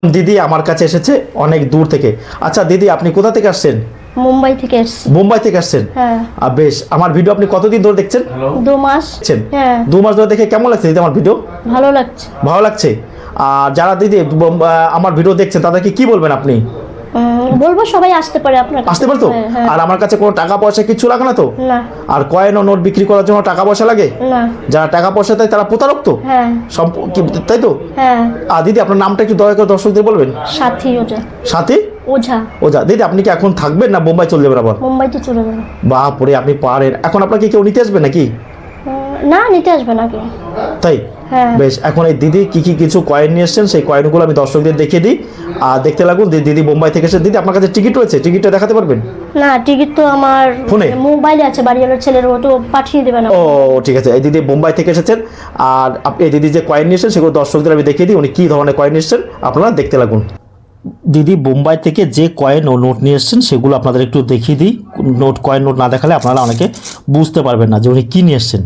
দিদি আমার কাছে এসেছে অনেক দূর থেকে। আচ্ছা দিদি, আপনি কোথা থেকে আসছেন? মুম্বাই থেকে এসেছি। মুম্বাই থেকে আসছেন? হ্যাঁ। বেশ, আমার ভিডিও আপনি কতদিন ধরে দেখছেন? 2 মাস। হ্যাঁ, 2 মাস ধরে দেখে কেমন লাগছে দিদি আমার ভিডিও? ভালো লাগছে। ভালো লাগছে। আর যারা দিদি আমার ভিডিও দেখছেন তাদেরকে কি বলবেন আপনি? বলবো সবাই আসতে পারে আপনার কাছে। আসতে পারতো? হ্যাঁ। আর আমার কাছে কোনো টাকা পয়সা কিছু লাগে না তো? না। আর কয়েন ও নোট বিক্রি করার জন্য টাকা পয়সা লাগে? না। যারা টাকা পয়সা দেয় তারা প্রতারক তো? হ্যাঁ। তাই তো? হ্যাঁ। আর দিদি আপনার নামটা একটু দয়া করে দর্শকদের বলবেন। সাথী ওঝা। সাথী ওঝা। ওঝা। দিদি আপনি কি এখন থাকবেন না মুম্বাই চলে যাবেন আবার? মুম্বাইতে চলে যাবো। বাপরে, আপনি পারেন। এখন আপনাকে কেউ নিতে আসবে নাকি? না, নিতে আসবে না কেউ। তাই? হ্যাঁ। বেশ, এখন এই দিদি কি কিছু কয়েন নিয়ে এসছেন, সেই কয়েনগুলো আমি দর্শকদের দেখিয়ে দিই আর দেখতে লাগুন। দিদি মুম্বাই থেকে এসে। দিদি আপনার কাছে টিকিট রয়েছে? টিকিটটা দেখাতে পারবেন? না, টিকিট তো আমার ফোনে মোবাইলে আছে, বাড়িওয়ালার ছেলের, ও তো পাঠিয়ে দেবে না। ও ঠিক আছে। এই দিদি মুম্বাই থেকে এসেছেন আর আপনি এই দিদি যে কয়েন নিয়ে এসেছেন সেগুলো দর্শকদের আমি দেখিয়ে দিই উনি কী ধরনের কয়েন নিয়ে এসেছেন, আপনারা দেখতে লাগুন। দিদি বোম্বাই থেকে যে কয়েন ও নোট নিয়ে এসেছেন সেগুলো আপনাদের একটু দেখিয়ে দিই। কয়েন নোট না দেখালে আপনারা অনেকে বুঝতে পারবেন না যে উনি কী নিয়ে এসেছেন।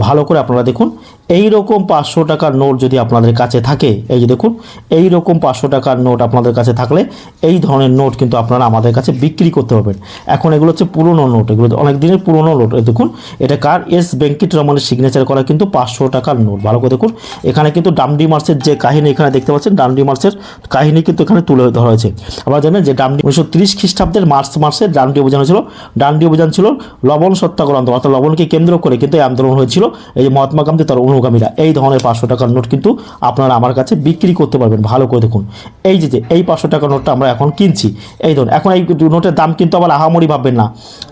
ভালো করে আপনারা দেখুন। এই রকম 500 টাকার নোট যদি আপনাদের কাছে থাকে, এই যে দেখুন, এই রকম 500 টাকার নোট আপনাদের কাছে থাকলে এই ধরনের নোট কিন্তু আপনারা আমাদের কাছে বিক্রি করতে পারবেন। এখন এগুলো হচ্ছে পুরনো নোট, এগুলো অনেক দিনের পুরনো নোট। এই দেখুন, এটা কার? এস ভেঙ্কটরমনের সিগনেচার করা কিন্তু 500 টাকার নোট। ভালো করে দেখুন, এখানে কিন্তু ডান্ডি মার্চের যে কাহিনী এখানে দেখতে পাচ্ছেন, ডান্ডি মার্চের কাহিনী কিন্তু এখানে তুলে ধরা হয়েছে। আপনারা জানেন যে ডান্ডি 1930 খ্রিস্টাব্দের মার্চ মাসে ডান্ডি অভিযান হয়েছিল। ডান্ডি অভিযান ছিল লবণ সত্যাগ্রহ আন্দোলন, অর্থাৎ লবণকে কেন্দ্র করে কিন্তু এই আন্দোলন হয়েছিল। এই যে মহাত্মা গান্ধী তার অনুগামীরা এই ধরনের 500 টাকার নোট কিন্তু আপনারা আমার কাছে বিক্রি করতে পারবেন। ভালো করে দেখুন, এই যে এই 500 টাকার নোটটা আমরা এখন কিনছি। এই ধরুন, এখন এই নোটের দাম কিন্তু আবার আহামরি ভাববেন না,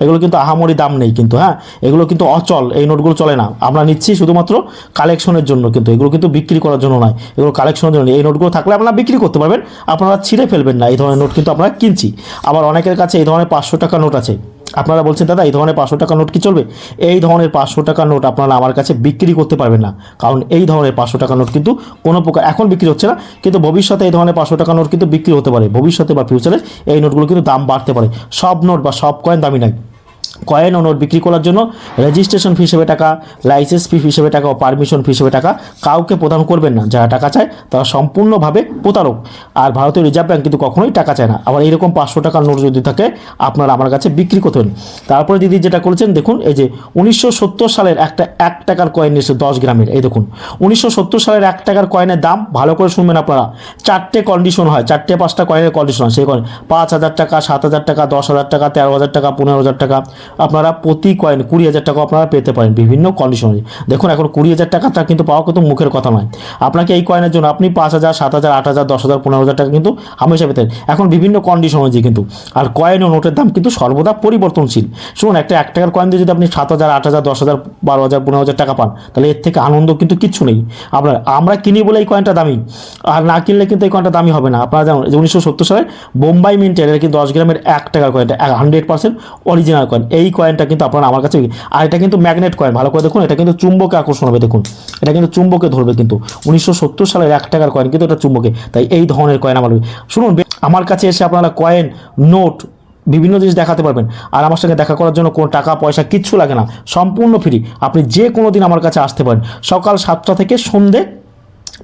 এগুলো কিন্তু আহামরি দাম নেই কিন্তু। হ্যাঁ, এগুলো কিন্তু অচল, এই নোটগুলো চলে না। আমরা নিচ্ছি শুধুমাত্র কালেকশনের জন্য, কিন্তু এগুলো কিন্তু বিক্রি করার জন্য নয়, এগুলো কালেকশনের জন্য। এই নোটগুলো থাকলে আপনারা বিক্রি করতে পারবেন, আপনারা ছিঁড়ে ফেলবেন না। এই ধরনের নোট কিন্তু আমরা কিনছি। আবার অনেকের কাছে এই ধরনের 500 টাকার নোট আছে। আপনারা বলছেন দাদা এই ধরনের 500 টাকার নোট কি চলবে? এই ধরনের 500 টাকার নোট আপনারা আমার কাছে বিক্রি করতে পারবেন না, কারণ এই ধরনের 500 টাকার নোট কিন্তু কোনো প্রকার এখন বিক্রি হচ্ছে না, কিন্তু ভবিষ্যতে এই ধরনের 500 টাকার নোট কিন্তু বিক্রি হতে পারে। ভবিষ্যতে বা ফিউচারে এই নোটগুলো কিন্তু দাম বাড়তে পারে। সব নোট বা সব কয়েন দামি নয়। কয়েন ও নোট বিক্রি করার জন্য রেজিস্ট্রেশন ফি হিসেবে টাকা, লাইসেন্স ফি হিসেবে টাকা ও পারমিশন ফি হিসেবে টাকা কাউকে প্রদান করবেন না। যারা টাকা চায় তারা সম্পূর্ণভাবে প্রতারক। আর ভারতীয় রিজার্ভ ব্যাঙ্ক কিন্তু কখনোই টাকা চায় না। আবার এইরকম 500 টাকার নোট যদি থাকে আপনারা আমার কাছে বিক্রি করতে পারেন। তারপরে দিদি যেটা করেছেন দেখুন, এই যে 1970 সালের একটা 1 টাকার কয়েন এসে 10 গ্রামের। এই দেখুন, 1970 সালের 1 টাকার কয়েনের দাম ভালো করে শুনবেন আপনারা। 4টে কন্ডিশন হয়, 4টে 5টা কয়েনের কন্ডিশন হয়। সেই কয়েন 5,000 টাকা, 7,000 টাকা, 10,000 টাকা, 13,000 টাকা, 15,000 টাকা। আপনারা প্রতি কয়েন 20,000 টাকা আপনারা পেতে পারেন বিভিন্ন কন্ডিশনে। দেখুন, এখন 20,000 টাকাটা কিন্তু পাওয়া কিন্তু মুখের কথা নয়। আপনাকে এই কয়েনের জন্য আপনি 5,000, 7,000, 8,000, 10,000, 15,000 টাকা কিন্তু হামেশা পেতেন। এখন বিভিন্ন কন্ডিশন হয়েছে কিন্তু। আর কয়েন ও নোটের দাম কিন্তু সর্বদা পরিবর্তনশীল। শুনুন, একটা 1 টাকার কয়েন দিয়ে যদি আপনি 7,000, 8,000, 10,000, 12,000, 15,000 টাকা পান, তাহলে এর থেকে আনন্দ কিন্তু কিচ্ছু নেই। আমরা কিনি বলে এই কয়েনটা দামি, আর না কিনলে কিন্তু এই কয়েনটা দামি হবে না। আপনারা জানেন যে 1970 সালে বোম্বাই মিন্টের এটা কিন্তু 10 গ্রামের 1 টাকার কয়েনটা 100% অরিজিনাল কয়েন। এই কয়েনটা কিন্তু আপনারা আমার কাছে। আর এটা কিন্তু ম্যাগনেট কয়েন। ভালো করে দেখুন, এটা কিন্তু চুম্বকে আকর্ষণ হবে। দেখুন, এটা কিন্তু চুম্বকে ধরবে কিন্তু। 1970 সালের 1 টাকার কয়েন কিন্তু এটা চুম্বকে। তাই এই ধরনের কয়েন শুনুন, আমার কাছে এসে আপনারা কয়েন, নোট, বিভিন্ন জিনিস দেখাতে পারবেন। আর আমার সঙ্গে দেখা করার জন্য কোনো টাকা পয়সা কিচ্ছু লাগে না, সম্পূর্ণ ফ্রি। আপনি যে কোনো দিন আমার কাছে আসতে পারেন, সকাল 7টা থেকে সন্ধে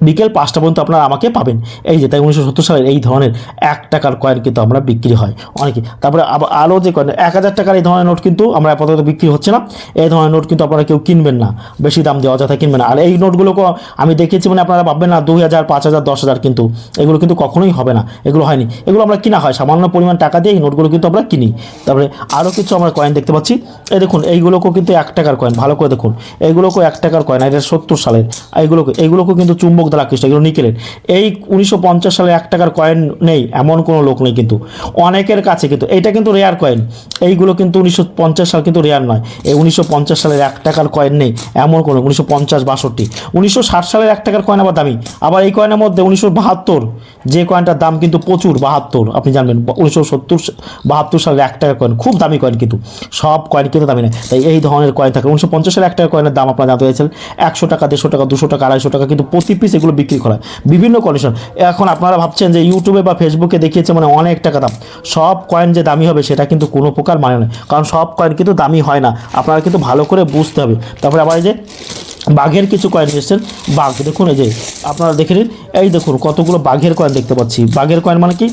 বিকেল 5টা পর্যন্ত আপনারা আমাকে পাবেন। এই যে তাই 1970 সালের এই ধরনের 1 টাকার কয়েন কিন্তু আমরা বিক্রি হয় অনেকে। তারপরে আবার আরও যে কয়েন 1,000 টাকার এই ধরনের নোট কিন্তু আমরা আপাতত বিক্রি হচ্ছে না। এই ধরনের নোট কিন্তু আপনারা কেউ কিনবেন না, বেশি দাম দিয়ে অযথা কিনবেন না। আর এই নোটগুলোকে আমি দেখিয়েছি মানে আপনারা ভাববেন না 2,000, 5,000, 10,000, কিন্তু এগুলো কিন্তু কখনোই হবে না, এগুলো হয়নি। এগুলো আমরা কিনা হয় সামান্য পরিমাণ টাকা দিয়ে, এই নোটগুলো কিন্তু আমরা কিনি। তারপরে আরও কিছু আমরা কয়েন দেখতে পাচ্ছি। এই দেখুন, এইগুলোকেও কিন্তু 1 টাকার কয়েন। ভালো করে দেখুন, এইগুলোকেও 1 টাকার কয়েন। এটা 70 সালের। এইগুলোকেও কিন্তু চুম্বক দ্বারা আকৃষ্ট, এগুলো নিকেলের। এই 1950 সালে 1 টাকার কয়েন নেই এমন কোনো লোক নেই কিন্তু, অনেকের কাছে কিন্তু। এইটা কিন্তু রেয়ার কয়েন, এইগুলো কিন্তু 1950 সাল কিন্তু রেয়ার নয়। এই 1950 সালের 1 টাকার কয়েন নেই এমন কোনো, 1950, 62। 1960 সালের 1 টাকার কয়েন আবার দামি। আবার এই কয়েনের মধ্যে 1972 যে কয়েনটার দাম কিন্তু প্রচুর, 72, আপনি জানবেন 1972 সালের 1 টাকার কয়েন খুব দামি কয়েন, কিন্তু সব কয়েন কিন্তু দামি নেই। তাই এই ধরনের কয়েন থাকে। 1950 সালের 1 টাকার কয়েনের দাম আপনারা জানতে চাইছেন 100 টাকা, 150 টাকা, 200 টাকা, 250 টাকা, কিন্তু প্রতি পিস এগুলো বিক্রি করা হয় বিভিন্ন কন্ডিশন। এখন আপনারা ভাবছেন যে ইউটিউবে বা ফেসবুকে দেখিয়েছে মানে অনেক টাকা দাম। সব কয়েন যে দামি হবে সেটা কিন্তু কোনো প্রকার মানে নয়, কারণ সব কয়েন কিন্তু দামি হয় না। আপনারা কিন্তু ভালো করে বুঝতে হবে। তারপরে আবার এই যে বাঘের কিছু কয়েন নিয়ে এসেছেন। বাঘ দেখুন, এই যে আপনারা দেখে নিন, এই দেখুন কতগুলো বাঘের কয়েন দেখতে পাচ্ছি। বাঘের কয়েন মানে কি,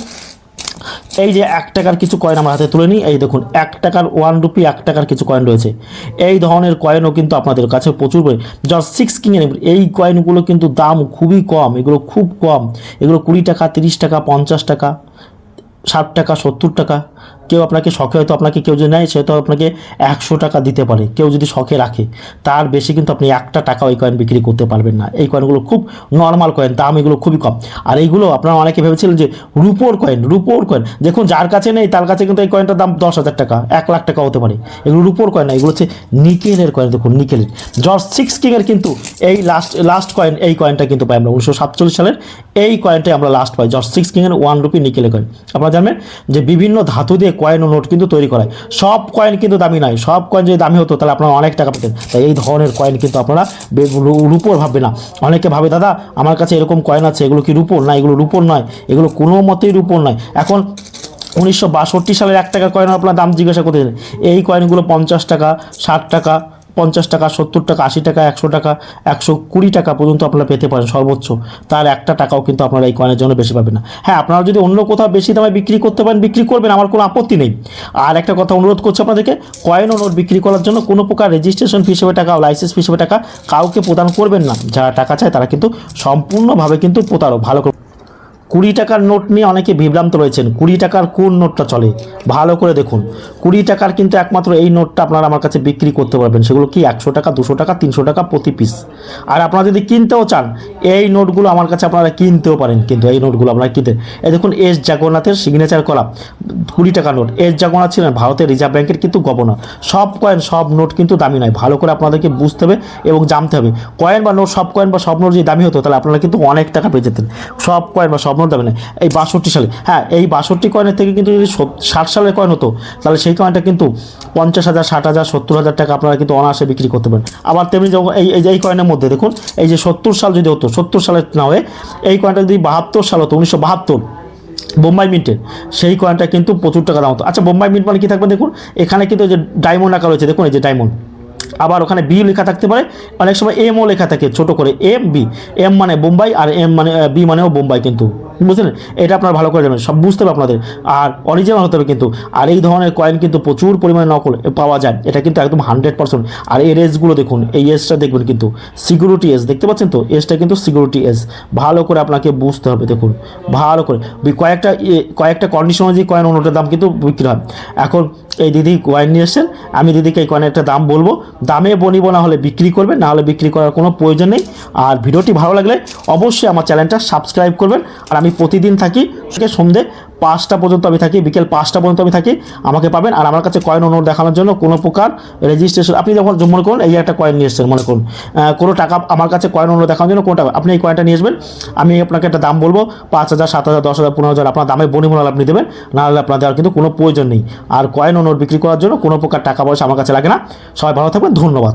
এই যে 1 টাকার কিছু কয়েন আমার হাতে তুলে নিই, এই দেখুন 1 টাকার 1 রুপি 1 টাকার কিছু কয়েন রয়েছে। এই ধরনের কয়েনও কিন্তু আপনাদের কাছে প্রচুর জর্জ 6 কিংয়ের এই কয়েনগুলো কিন্তু দাম খুবই কম, এগুলো খুব কম, এগুলো 20 টাকা, 30 টাকা, 50 টাকা, 60 টাকা, 70 টাকা। কেউ আপনাকে শখে, হয়তো আপনাকে কেউ যদি নেয় সে তো আপনাকে 100 টাকা দিতে পারে, কেউ যদি শখে রাখে, তার বেশি কিন্তু আপনি 1 টাকা ওই কয়েন বিক্রি করতে পারবেন না। এই কয়েনগুলো খুব নর্মাল কয়েন, দাম এগুলো খুবই কম। আর এইগুলো আপনারা অনেকে ভেবেছিলেন যে রুপোর কয়েন, রুপোর কয়েন দেখুন, যার কাছে নেই তার কাছে কিন্তু এই কয়েনটার দাম 10,000 টাকা, 1 লাখ টাকা হতে পারে। এগুলো রুপোর কয়েন না, এগুলো হচ্ছে নিকেলের কয়েন। দেখুন নিকেলের জর্জ 6 কিংয়ের কিন্তু এই লাস্ট কয়েন, এই কয়েনটা কিন্তু পাই আমরা 1947 সালের এই কয়েনটাই আমরা লাস্ট পাই, জর্জ 6 কিংয়ের 1 রুপি নিকেলের কয়েন। আপনারা জানবেন যে বিভিন্ন ধাতু দিয়ে কয়েন ও নোট কিন্তু তৈরি করায়। সব কয়েন কিন্তু দামি নয়, সব কয়েন যদি দামি হতো তাহলে আপনারা অনেক টাকা পেতেন। তাই এই ধরনের কয়েন কিন্তু আপনারা রুপোর ভাববে না। অনেকে ভাবে দাদা আমার কাছে এরকম কয়েন আছে, এগুলো কি রুপোর? না, এগুলো রুপোর নয়, এগুলো কোনো মতেই রুপোর নয়। এখন 1962 সালের 1 টাকার কয়েন আপনার দাম জিজ্ঞাসা করতেন, এই কয়েনগুলো 50 টাকা, 60 টাকা, 50 টাকা, 70 টাকা, 80 টাকা, 100 টাকা, 120 টাকা পর্যন্ত আপনারা পেতে পারেন সর্বোচ্চ। তার 1 টাকাও কিন্তু আপনারা এই কয়েনের জন্য বেশি পাবেন না। হ্যাঁ, আপনারা যদি অন্য কোথাও বেশি দামে বিক্রি করতে পারেন বিক্রি করবেন, আমার কোনো আপত্তি নেই। আর একটা কথা অনুরোধ করছি আপনাদেরকে, কয়েন ও নোট বিক্রি করার জন্য কোনো প্রকার রেজিস্ট্রেশন ফি হিসেবে টাকা, লাইসেন্স ফি হিসেবে টাকা কাউকে প্রদান করবেন না। যারা টাকা চায় তারা কিন্তু সম্পূর্ণভাবে কিন্তু প্রতারক। ভালো করে 20 টাকার নোট নিয়ে অনেকে বিভ্রান্ত রয়েছেন। 20 টাকার কোন নোটটা চলে ভালো করে দেখুন। 20 টাকার কিন্তু একমাত্র এই নোটটা আপনারা আমার কাছে বিক্রি করতে পারবেন, সেগুলো কি 100 টাকা, 200 টাকা, 300 টাকা প্রতি পিস। আর আপনারা যদি কিনতেও চান এই নোটগুলো আমার কাছে আপনারা কিনতেও পারেন, কিন্তু এই নোটগুলো আপনারা কিনতে, এই দেখুন এস জগন্নাথের সিগনেচার করা 20 টাকার নোট। এস জগন্নাথ ছিলেন ভারতের রিজার্ভ ব্যাংকের কিন্তু গভর্নর। সব কয়েন, সব নোট কিন্তু দামি নয়, ভালো করে আপনাদেরকে বুঝতে হবে এবং জানতে হবে। কয়েন বা নোট, সব কয়েন বা সব নোট যদি দামি হতো তাহলে আপনারা কিন্তু অনেক টাকা পেয়ে যেতেন। সব কয়েন বা সব নোট দামি নয়। এই 62 সালে, হ্যাঁ এই 62 কয়েনের থেকে কিন্তু যদি 60 সালের কয়েন হতো তাহলে সেই কয়েনটা কিন্তু 50,000, 60,000, 70,000 টাকা আপনারা কিন্তু অনায়াসে বিক্রি করতে পারেন। আবার তেমনি যখন এই কয়েনের মধ্যে দেখুন, এই যে 70 সাল যদি হতো, 70 সালের না হয়ে এই কয়েনটা যদি 72 সাল হতো, 1972 বোম্বাই মিন্টের, সেই কয়েনটা কিন্তু প্রচুর টাকা দাম হতো। আচ্ছা, বোম্বাই মিন্ট মানে কি থাকবে দেখুন, এখানে কিন্তু যে ডায়মন্ড আঁকা রয়েছে দেখুন, এই যে ডায়মন্ড, আবার ওখানে বি লেখা থাকতে পারে, অনেক সময় এমও লেখা থাকে ছোট করে, এম বি, এম মানে বোম্বাই আর এম মানে বি মানেও বোম্বাই, কিন্তু বুঝলেন? এটা আপনারা ভালো করে জানেন, সব বুঝতে হবে আপনাদের। আর অরিজিনাল হতে হবে কিন্তু। আর এই ধরনের কয়েন কিন্তু প্রচুর পরিমাণে নকল পাওয়া যায়, এটা কিন্তু একদম 100%। আর এর এজগুলো দেখুন, এই এজটা দেখবেন কিন্তু সিকিউরিটি এজ, দেখতে পাচ্ছেন তো, এজটা কিন্তু সিকিউরিটি এজ, ভালো করে আপনাকে বুঝতে হবে। দেখুন ভালো করে, কয়েকটা কন্ডিশন অনুযায়ী কয়েন অন্যটার দাম কিন্তু বিক্রি হয়। এখন এই দিদি কয়েন নিয়ে এসছেন, আমি দিদিকে এই কয়েনের একটা দাম বলবো, দামে বনিব, না হলে বিক্রি করবেন, না হলে বিক্রি করার কোনো প্রয়োজন নেই। আর ভিডিওটি ভালো লাগলে অবশ্যই আমার চ্যানেলটা সাবস্ক্রাইব করবেন। আর আমি প্রতিদিন থাকি সন্ধ্যে 5টা পর্যন্ত আমি থাকি, বিকেল 5টা পর্যন্ত আমি থাকি, আমাকে পাবেন। আর আমার কাছে কয়েন ও নোট দেখানোর জন্য কোনো প্রকার রেজিস্ট্রেশন, আপনি যখন মনে করুন এই একটা কয়েন নিয়ে এসছেন, মনে করুন কোনো টাকা আমার কাছে কয়েন ও নোট দেখানোর জন্য কোনো টাকা, আপনি এই কয়েনটা নিয়ে আসবেন, আমি আপনাকে একটা দাম বলবো 5,000, 7,000, 10,000, 15,000, আপনার দামে বনিবনা আপনি দেবেন, না হলে আপনার দেওয়ার কিন্তু কোনো প্রয়োজন নেই। আর কয়েন ও নোট বিক্রি করার জন্য কোনো প্রকার টাকা পয়সা আমার কাছে লাগে না। সবাই ভালো থাকবেন, ধন্যবাদ।